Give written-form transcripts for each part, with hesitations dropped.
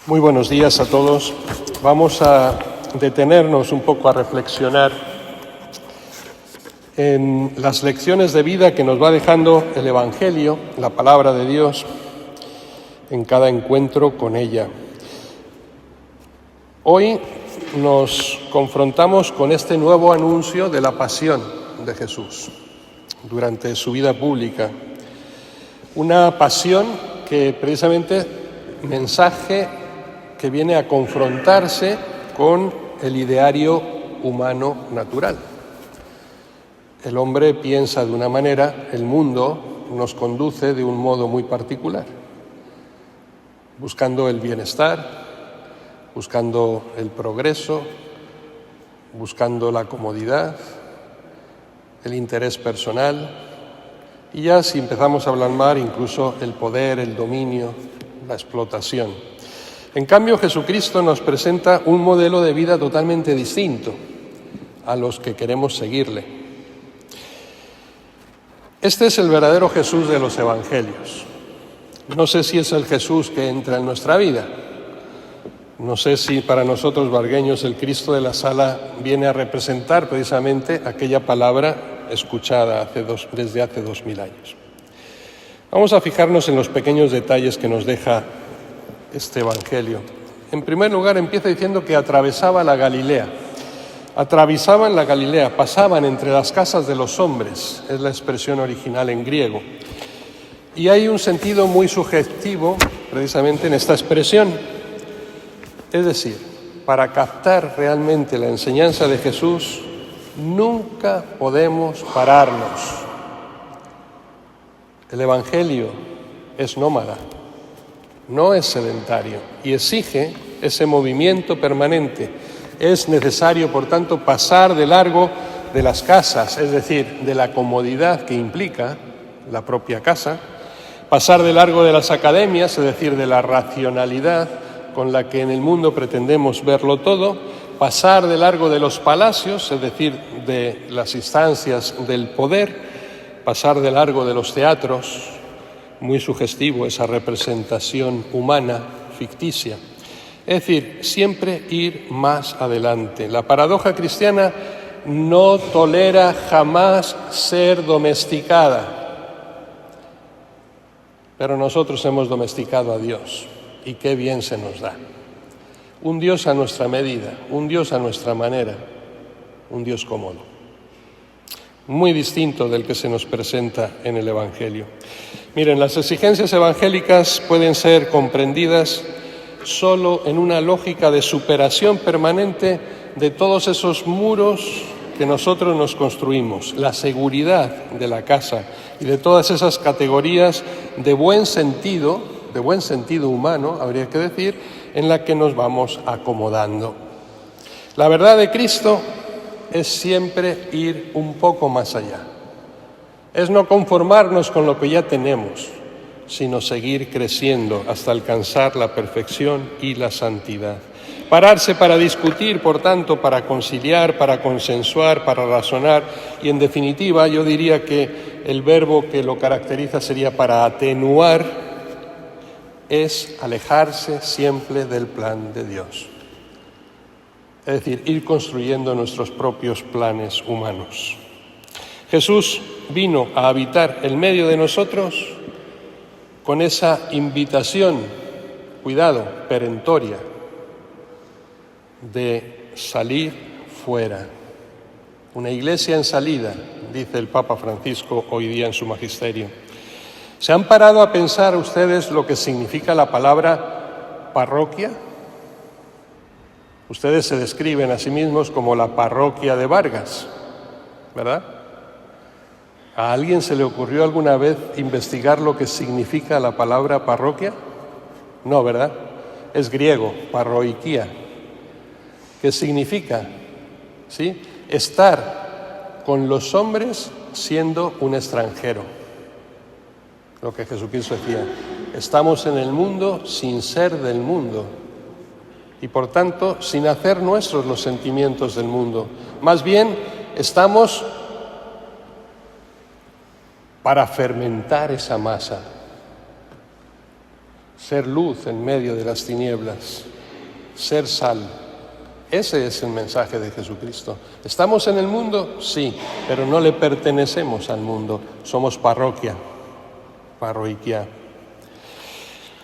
Muy buenos días a todos. Vamos a detenernos un poco a reflexionar en las lecciones de vida que nos va dejando el Evangelio, la palabra de Dios, en cada encuentro con ella. Hoy nos confrontamos con este nuevo anuncio de la pasión de Jesús durante su vida pública. Una pasión que precisamente mensaje que viene a confrontarse con el ideario humano natural. El hombre piensa de una manera, el mundo nos conduce de un modo muy particular, buscando el bienestar, buscando el progreso, buscando la comodidad, el interés personal, y ya si empezamos a blasmar incluso el poder, el dominio, la explotación. En cambio, Jesucristo nos presenta un modelo de vida totalmente distinto a los que queremos seguirle. Este es el verdadero Jesús de los Evangelios. No sé si es el Jesús que entra en nuestra vida. No sé si para nosotros vargueños el Cristo de la Sala viene a representar precisamente aquella palabra escuchada desde hace 2000 años. Vamos a fijarnos en los pequeños detalles que nos deja este Evangelio. En primer lugar, empieza diciendo que atravesaban la Galilea, pasaban entre las casas de los hombres, es la expresión original en griego. Y hay un sentido muy subjetivo precisamente en esta expresión. Es decir, para captar realmente la enseñanza de Jesús, nunca podemos pararnos. El Evangelio es nómada, no es sedentario y exige ese movimiento permanente. Es necesario, por tanto, pasar de largo de las casas, es decir, de la comodidad que implica la propia casa, pasar de largo de las academias, es decir, de la racionalidad con la que en el mundo pretendemos verlo todo, pasar de largo de los palacios, es decir, de las instancias del poder, pasar de largo de los teatros, muy sugestivo esa representación humana, ficticia. Es decir, siempre ir más adelante. La paradoja cristiana no tolera jamás ser domesticada, pero nosotros hemos domesticado a Dios y qué bien se nos da. Un Dios a nuestra medida, un Dios a nuestra manera, un Dios cómodo. Muy distinto del que se nos presenta en el Evangelio. Miren, las exigencias evangélicas pueden ser comprendidas solo en una lógica de superación permanente de todos esos muros que nosotros nos construimos, la seguridad de la casa y de todas esas categorías de buen sentido humano, habría que decir, en la que nos vamos acomodando. La verdad de Cristo es siempre ir un poco más allá. Es no conformarnos con lo que ya tenemos, sino seguir creciendo hasta alcanzar la perfección y la santidad. Pararse para discutir, por tanto, para conciliar, para consensuar, para razonar y, en definitiva, yo diría que el verbo que lo caracteriza sería para atenuar, es alejarse siempre del plan de Dios. Es decir, ir construyendo nuestros propios planes humanos. Jesús vino a habitar en medio de nosotros con esa invitación, cuidado, perentoria, de salir fuera. Una iglesia en salida, dice el Papa Francisco hoy día en su magisterio. ¿Se han parado a pensar ustedes lo que significa la palabra parroquia? Ustedes se describen a sí mismos como la parroquia de Vargas, ¿verdad? ¿A alguien se le ocurrió alguna vez investigar lo que significa la palabra parroquia? No, ¿verdad? Es griego, parroikia. ¿Qué significa? ¿Sí? Estar con los hombres siendo un extranjero. Lo que Jesucristo decía, estamos en el mundo sin ser del mundo y por tanto sin hacer nuestros los sentimientos del mundo. Más bien estamos para fermentar esa masa. ser luz en medio de las tinieblas, ser sal. Ese es el mensaje de Jesucristo. ¿Estamos en el mundo? Sí, pero no le pertenecemos al mundo. Somos parroquia.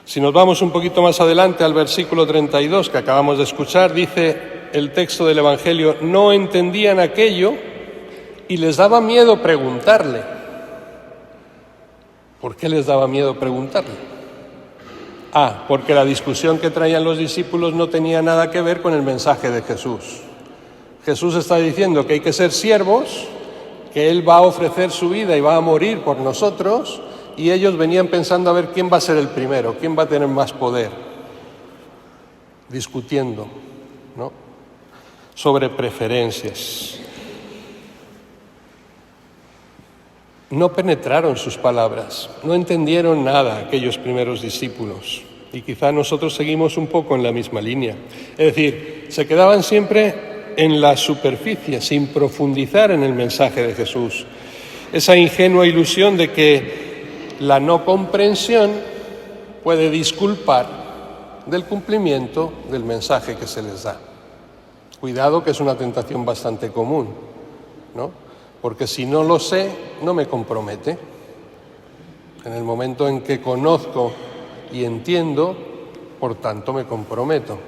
Si nos vamos un poquito más adelante al versículo 32 que acabamos de escuchar, dice el texto del Evangelio: no entendían aquello y les daba miedo preguntarle. ¿Por qué les daba miedo preguntarle? Porque la discusión que traían los discípulos no tenía nada que ver con el mensaje de Jesús. Jesús está diciendo que hay que ser siervos, que Él va a ofrecer su vida y va a morir por nosotros, y ellos venían pensando a ver quién va a ser el primero, quién va a tener más poder, discutiendo, ¿no?, sobre preferencias. No penetraron sus palabras, no entendieron nada aquellos primeros discípulos, y quizá nosotros seguimos un poco en la misma línea. Es decir, se quedaban siempre en la superficie, sin profundizar en el mensaje de Jesús. Esa ingenua ilusión de que la no comprensión puede disculpar del cumplimiento del mensaje que se les da. Cuidado, que es una tentación bastante común, ¿no? Porque si no lo sé, no me compromete. En el momento en que conozco y entiendo, por tanto me comprometo.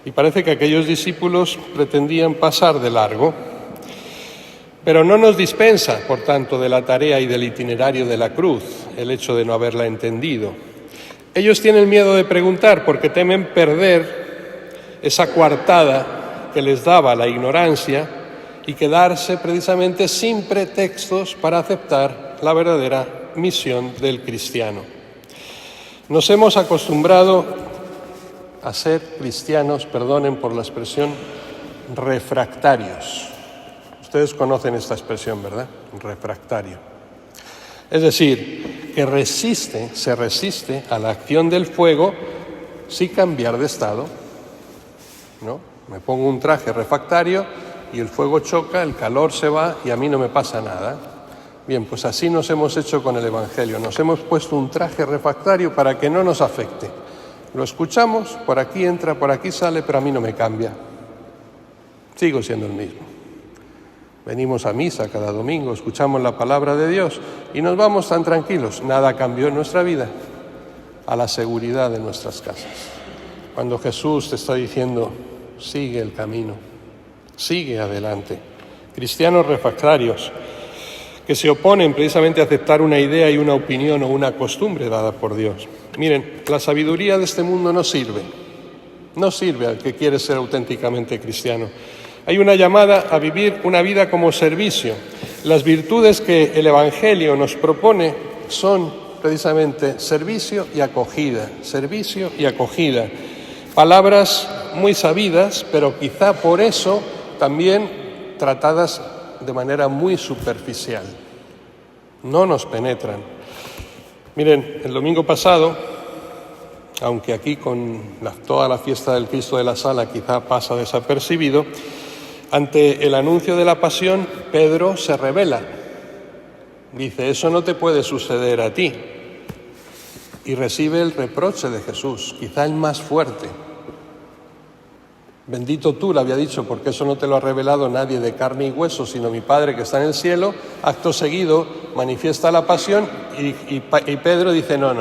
Y parece que aquellos discípulos pretendían pasar de largo. Pero no nos dispensa, por tanto, de la tarea y del itinerario de la cruz el hecho de no haberla entendido. Ellos tienen miedo de preguntar porque temen perder esa coartada que les daba la ignorancia y quedarse precisamente sin pretextos para aceptar la verdadera misión del cristiano. Nos hemos acostumbrado a ser cristianos, perdonen por la expresión, refractarios. Ustedes conocen esta expresión, ¿verdad? Refractario. Es decir, que se resiste a la acción del fuego sin cambiar de estado, ¿no? Me pongo un traje refractario y el fuego choca, el calor se va y a mí no me pasa nada. Bien, pues así nos hemos hecho con el Evangelio. Nos hemos puesto un traje refractario para que no nos afecte. Lo escuchamos, por aquí entra, por aquí sale, pero a mí no me cambia. Sigo siendo el mismo. Venimos a misa cada domingo, escuchamos la palabra de Dios y nos vamos tan tranquilos. Nada cambió en nuestra vida, a la seguridad de nuestras casas. Cuando Jesús te está diciendo, sigue el camino, sigue adelante. Cristianos refractarios que se oponen precisamente a aceptar una idea y una opinión o una costumbre dada por Dios. Miren, la sabiduría de este mundo no sirve al que quiere ser auténticamente cristiano. Hay una llamada a vivir una vida como servicio. Las virtudes que el Evangelio nos propone son precisamente servicio y acogida, servicio y acogida. Palabras muy sabidas, pero quizá por eso también tratadas de manera muy superficial. No nos penetran. Miren, el domingo pasado, aunque aquí con toda la fiesta del Cristo de la Sala quizá pasa desapercibido, ante el anuncio de la pasión, Pedro se revela. Dice, eso no te puede suceder a ti. Y recibe el reproche de Jesús, quizá el más fuerte. Bendito tú, le había dicho, porque eso no te lo ha revelado nadie de carne y hueso, sino mi Padre que está en el cielo. Acto seguido manifiesta la pasión y Pedro dice, no.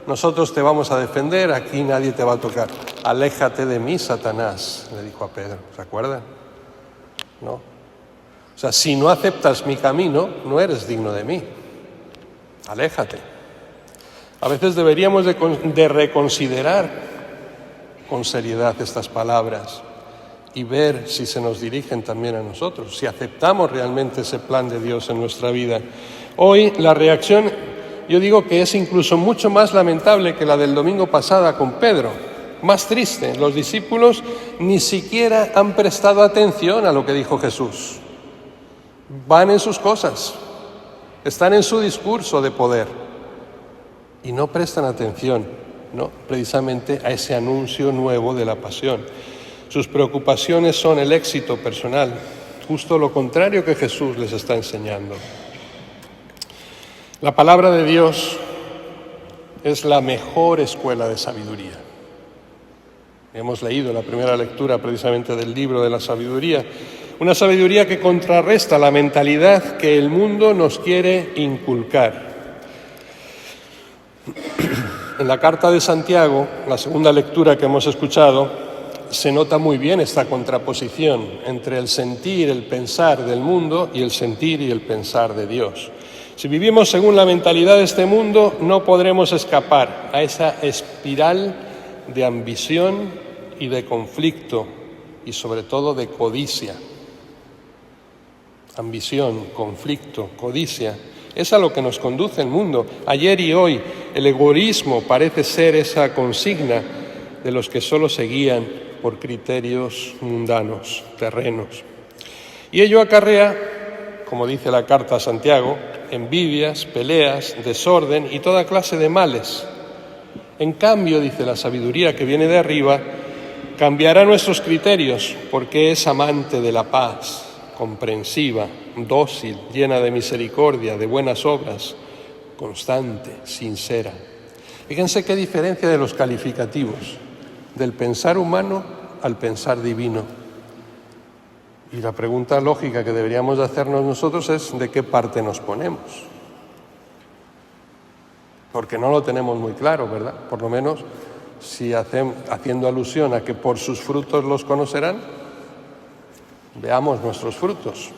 Nosotros te vamos a defender, aquí nadie te va a tocar. Aléjate de mí, Satanás, le dijo a Pedro, ¿se acuerdan? No. O sea, si no aceptas mi camino, no eres digno de mí. Aléjate. A veces deberíamos de reconsiderar con seriedad estas palabras y ver si se nos dirigen también a nosotros, si aceptamos realmente ese plan de Dios en nuestra vida. Hoy la reacción, yo digo que es incluso mucho más lamentable que la del domingo pasado con Pedro, más triste. Los discípulos ni siquiera han prestado atención a lo que dijo Jesús. Van en sus cosas, están en su discurso de poder y no prestan atención, ¿no?, precisamente a ese anuncio nuevo de la pasión. Sus preocupaciones son el éxito personal, justo lo contrario que Jesús les está enseñando. La palabra de Dios es la mejor escuela de sabiduría. Hemos leído la primera lectura precisamente del libro de la sabiduría, una sabiduría que contrarresta la mentalidad que el mundo nos quiere inculcar. En la carta de Santiago, la segunda lectura que hemos escuchado, se nota muy bien esta contraposición entre el sentir, el pensar del mundo y el sentir y el pensar de Dios. Si vivimos según la mentalidad de este mundo, no podremos escapar a esa espiral de ambición y de conflicto y sobre todo de codicia. Ambición, conflicto, codicia, es a lo que nos conduce el mundo. Ayer y hoy el egoísmo parece ser esa consigna de los que solo se guían por criterios mundanos, terrenos. Y ello acarrea, como dice la carta a Santiago, envidias, peleas, desorden y toda clase de males. En cambio, dice la sabiduría que viene de arriba, cambiará nuestros criterios porque es amante de la paz, comprensiva, dócil, llena de misericordia, de buenas obras, constante, sincera. Fíjense qué diferencia de los calificativos, del pensar humano al pensar divino. Y la pregunta lógica que deberíamos de hacernos nosotros es ¿de qué parte nos ponemos? Porque no lo tenemos muy claro, ¿verdad? Por lo menos si haciendo alusión a que por sus frutos los conocerán, veamos nuestros frutos.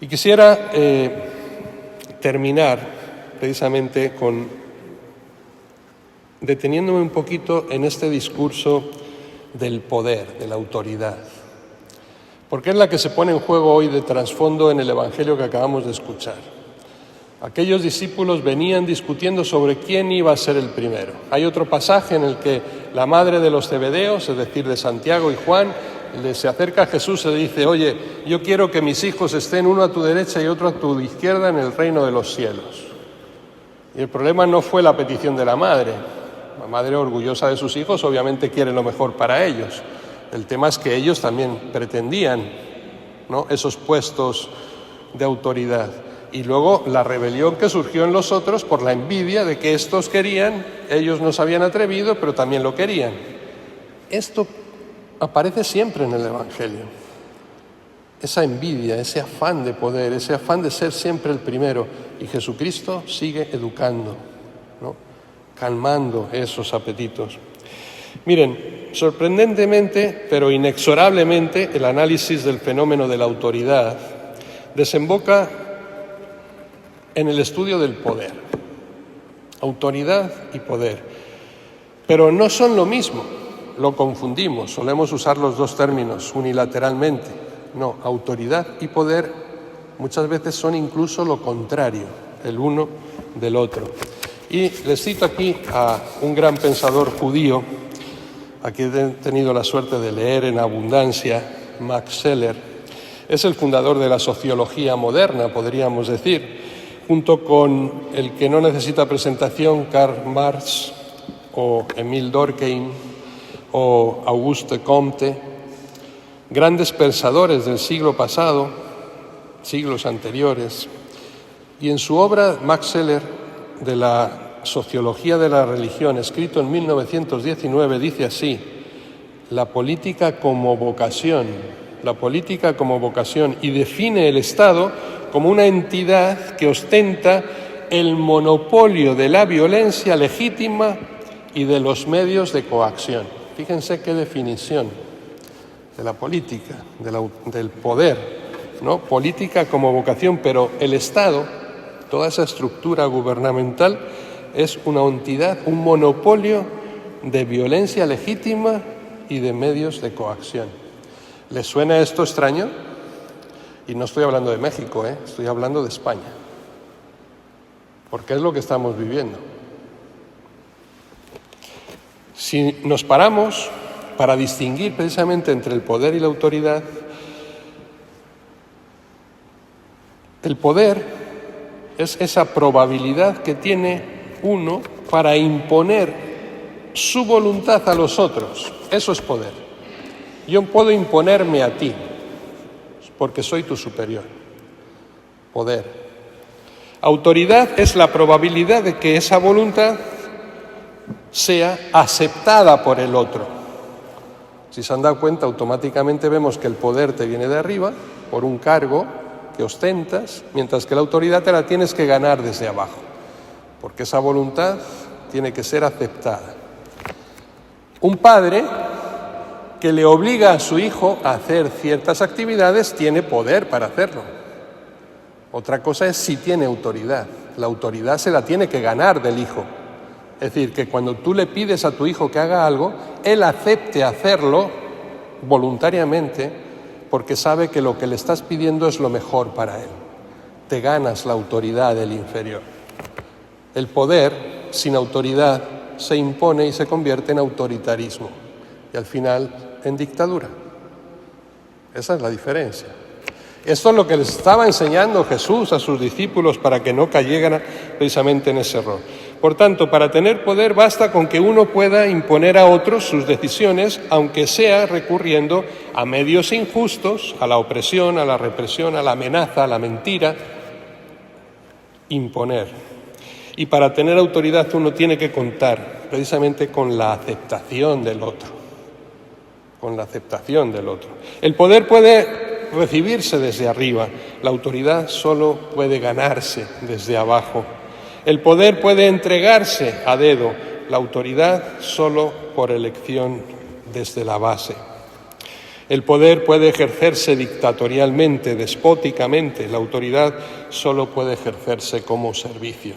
Y quisiera terminar precisamente deteniéndome un poquito en este discurso del poder, de la autoridad, porque es la que se pone en juego hoy de trasfondo en el Evangelio que acabamos de escuchar. Aquellos discípulos venían discutiendo sobre quién iba a ser el primero. Hay otro pasaje en el que la madre de los Zebedeos, es decir, de Santiago y Juan, se acerca a Jesús y le dice: oye, yo quiero que mis hijos estén uno a tu derecha y otro a tu izquierda en el reino de los cielos. Y el problema no fue la petición de la madre. La madre, orgullosa de sus hijos, obviamente quiere lo mejor para ellos. El tema es que ellos también pretendían, ¿no?, esos puestos de autoridad. Y luego la rebelión que surgió en los otros por la envidia de que estos querían, ellos no se habían atrevido, pero también lo querían. Esto aparece siempre en el Evangelio. Esa envidia, ese afán de poder, ese afán de ser siempre el primero. Y Jesucristo sigue educando, ¿no?, calmando esos apetitos. Miren, sorprendentemente, pero inexorablemente, el análisis del fenómeno de la autoridad desemboca en el estudio del poder. Autoridad y poder. Pero no son lo mismo, lo confundimos, solemos usar los dos términos unilateralmente. No, autoridad y poder muchas veces son incluso lo contrario, el uno del otro. Y les cito aquí a un gran pensador judío, a quien he tenido la suerte de leer en abundancia, Max Scheler. Es el fundador de la sociología moderna, podríamos decir, junto con el que no necesita presentación, Karl Marx o Émile Durkheim o Auguste Comte, grandes pensadores del siglo pasado, siglos anteriores. Y en su obra, Max Scheler, de la Sociología de la Religión, escrito en 1919, dice así: la política como vocación, y define el Estado como una entidad que ostenta el monopolio de la violencia legítima y de los medios de coacción. Fíjense qué definición de la política, del poder, ¿no? Política como vocación, pero el Estado, toda esa estructura gubernamental, es una entidad, un monopolio de violencia legítima y de medios de coacción. ¿Les suena esto extraño? Y no estoy hablando de México, estoy hablando de España, porque es lo que estamos viviendo. Si nos paramos para distinguir precisamente entre el poder y la autoridad, el poder es esa probabilidad que tiene uno para imponer su voluntad a los otros. Eso es poder. Yo puedo imponerme a ti porque soy tu superior. Poder. Autoridad es la probabilidad de que esa voluntad sea aceptada por el otro. Si se han dado cuenta, automáticamente vemos que el poder te viene de arriba, por un cargo que ostentas, mientras que la autoridad te la tienes que ganar desde abajo, porque esa voluntad tiene que ser aceptada. Un padre que le obliga a su hijo a hacer ciertas actividades tiene poder para hacerlo. Otra cosa es si tiene autoridad. La autoridad se la tiene que ganar del hijo. Es decir, que cuando tú le pides a tu hijo que haga algo, él acepte hacerlo voluntariamente porque sabe que lo que le estás pidiendo es lo mejor para él. Te ganas la autoridad del inferior. El poder sin autoridad se impone y se convierte en autoritarismo y al final en dictadura. Esa es la diferencia. Esto es lo que les estaba enseñando Jesús a sus discípulos para que no cayeran precisamente en ese error. Por tanto, para tener poder basta con que uno pueda imponer a otros sus decisiones, aunque sea recurriendo a medios injustos, a la opresión, a la represión, a la amenaza, a la mentira. Imponer. Y para tener autoridad uno tiene que contar precisamente con la aceptación del otro. Con la aceptación del otro. El poder puede recibirse desde arriba, la autoridad solo puede ganarse desde abajo. El poder puede entregarse a dedo, la autoridad solo por elección desde la base. El poder puede ejercerse dictatorialmente, despóticamente, la autoridad solo puede ejercerse como servicio,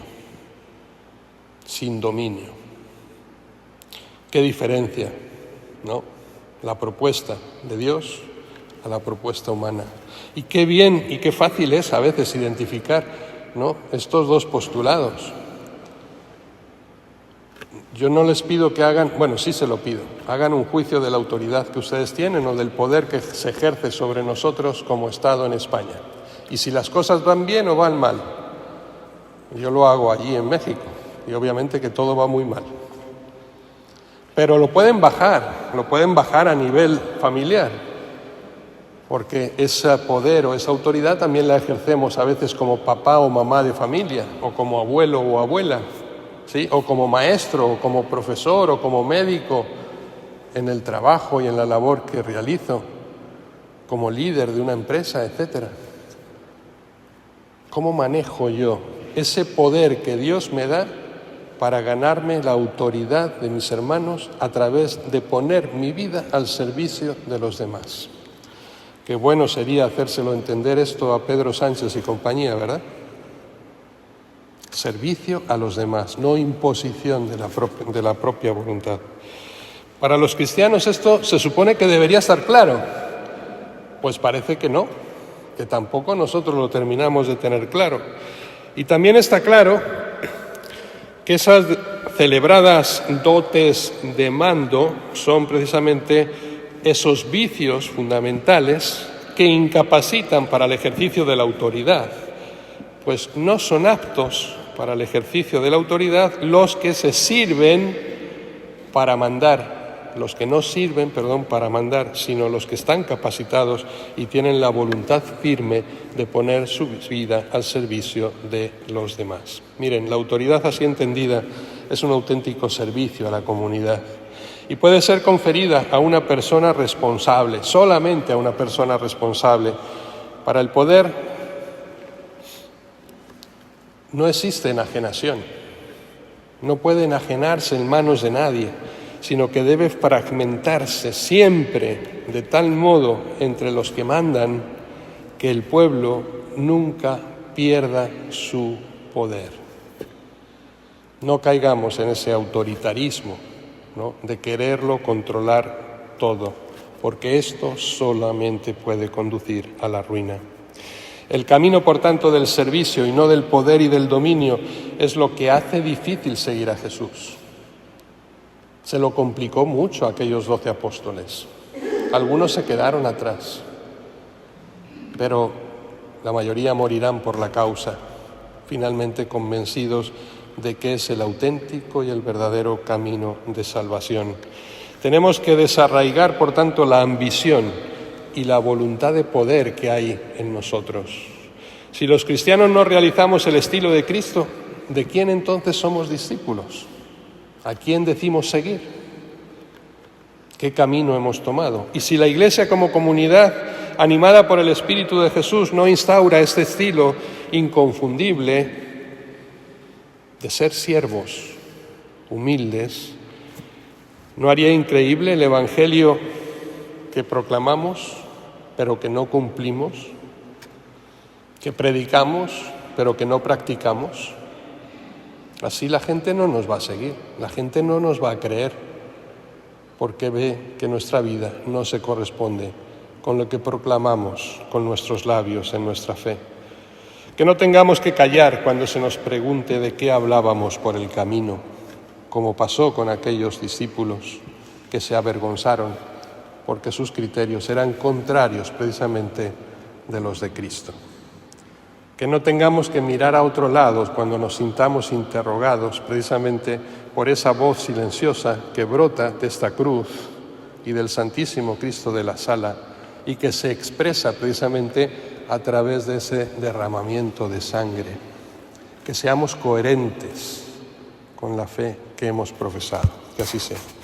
sin dominio. ¿Qué diferencia, no? La propuesta de Dios a la propuesta humana. Y qué bien y qué fácil es a veces identificar, ¿no?, estos dos postulados. Yo no les pido que hagan, bueno, sí se lo pido, hagan un juicio de la autoridad que ustedes tienen o del poder que se ejerce sobre nosotros como Estado en España. Y si las cosas van bien o van mal. Yo lo hago allí en México y obviamente que todo va muy mal. Pero lo pueden bajar a nivel familiar, porque ese poder o esa autoridad también la ejercemos a veces como papá o mamá de familia, o como abuelo o abuela, ¿sí?, o como maestro, o como profesor, o como médico en el trabajo y en la labor que realizo, como líder de una empresa, etcétera. ¿Cómo manejo yo ese poder que Dios me da para ganarme la autoridad de mis hermanos a través de poner mi vida al servicio de los demás? Qué bueno sería hacérselo entender esto a Pedro Sánchez y compañía, ¿verdad? Servicio a los demás, no imposición de la propia voluntad. Para los cristianos esto se supone que debería estar claro. Pues parece que no, que tampoco nosotros lo terminamos de tener claro. Y también está claro que esas celebradas dotes de mando son precisamente esos vicios fundamentales que incapacitan para el ejercicio de la autoridad, pues no son aptos para el ejercicio de la autoridad los que se sirven para mandar, los que no sirven, para mandar, sino los que están capacitados y tienen la voluntad firme de poner su vida al servicio de los demás. Miren, la autoridad así entendida es un auténtico servicio a la comunidad y puede ser conferida a una persona responsable, solamente a una persona responsable. Para el poder no existe enajenación, no puede enajenarse en manos de nadie, sino que debe fragmentarse siempre de tal modo entre los que mandan que el pueblo nunca pierda su poder. No caigamos en ese autoritarismo, ¿no?, de quererlo controlar todo, porque esto solamente puede conducir a la ruina. El camino, por tanto, del servicio y no del poder y del dominio es lo que hace difícil seguir a Jesús. Se lo complicó mucho a aquellos 12 apóstoles. Algunos se quedaron atrás, pero la mayoría morirán por la causa, finalmente convencidos de que es el auténtico y el verdadero camino de salvación. Tenemos que desarraigar, por tanto, la ambición y la voluntad de poder que hay en nosotros. Si los cristianos no realizamos el estilo de Cristo, ¿de quién entonces somos discípulos? ¿A quién decimos seguir? ¿Qué camino hemos tomado? Y si la Iglesia como comunidad, animada por el Espíritu de Jesús, no instaura este estilo inconfundible de ser siervos humildes, ¿no haría increíble el Evangelio que proclamamos, pero que no cumplimos? ¿Que predicamos, pero que no practicamos? Así la gente no nos va a seguir, la gente no nos va a creer, porque ve que nuestra vida no se corresponde con lo que proclamamos con nuestros labios en nuestra fe. Que no tengamos que callar cuando se nos pregunte de qué hablábamos por el camino, como pasó con aquellos discípulos que se avergonzaron porque sus criterios eran contrarios precisamente de los de Cristo. Que no tengamos que mirar a otro lado cuando nos sintamos interrogados precisamente por esa voz silenciosa que brota de esta cruz y del Santísimo Cristo de la Sala y que se expresa precisamente a través de ese derramamiento de sangre. Que seamos coherentes con la fe que hemos profesado. Que así sea.